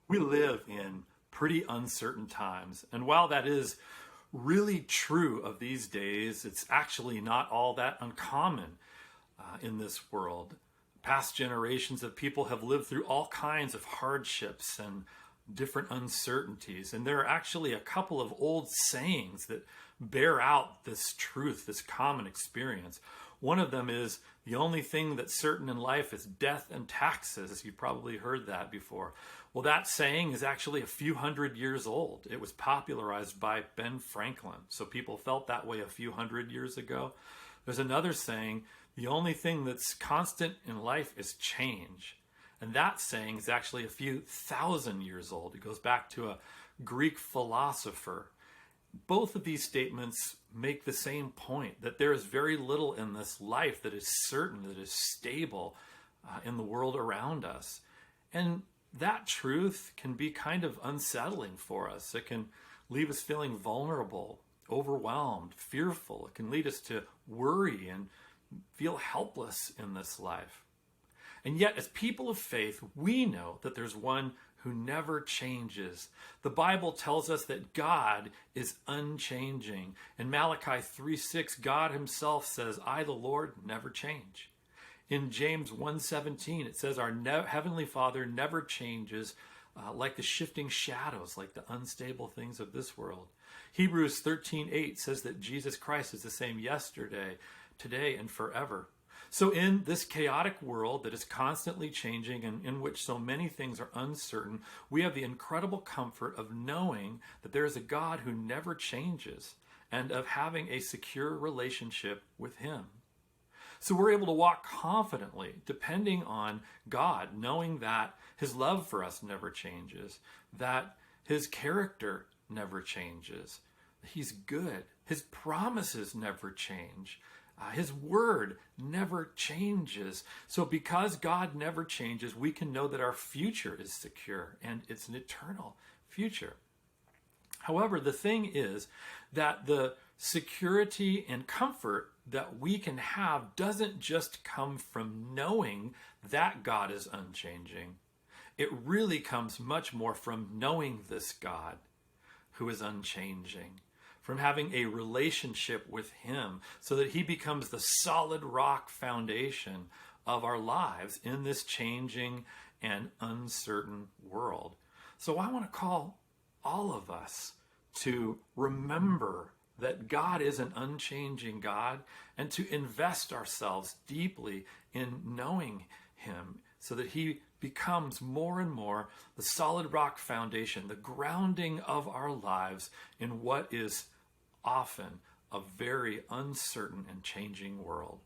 We live in pretty uncertain times, and while that is really true of these days, it's actually not all that uncommon in this world. Past generations of people have lived through all kinds of hardships and different uncertainties, and there are actually a couple of old sayings that bear out this truth, this common experience. One of them is, the only thing that's certain in life is death and taxes. You've probably heard that before. Well, that saying is actually a few hundred years old. It was popularized by Ben Franklin, so people felt that way a few hundred years ago. There's another saying, the only thing that's constant in life is change. And that saying is actually a few thousand years old. It goes back to a Greek philosopher. Both of these statements make the same point, that there is very little in this life that is certain, that is stable in the world around us. And that truth can be kind of unsettling for us. It can leave us feeling vulnerable, overwhelmed, fearful. It can lead us to worry and feel helpless in this life. And yet, as people of faith, we know that there's one who never changes. The Bible tells us that God is unchanging. In Malachi 3:6, God himself says, I, the Lord, never change. In James 1:17, it says, our Heavenly Father never changes, like the shifting shadows, like the unstable things of this world. Hebrews 13:8 says that Jesus Christ is the same yesterday, today, and forever. So in this chaotic world that is constantly changing and in which so many things are uncertain, we have the incredible comfort of knowing that there is a God who never changes and of having a secure relationship with him. So we're able to walk confidently, depending on God, knowing that his love for us never changes, that his character never changes. He's good. His promises never change. His word never changes. So because God never changes, we can know that our future is secure and it's an eternal future. However, the thing is that the security and comfort that we can have doesn't just come from knowing that God is unchanging. It really comes much more from knowing this God who is unchanging, from having a relationship with him so that he becomes the solid rock foundation of our lives in this changing and uncertain world. So I want to call all of us to remember that God is an unchanging God and to invest ourselves deeply in knowing him so that he becomes more and more the solid rock foundation, the grounding of our lives in what is often a very uncertain and changing world.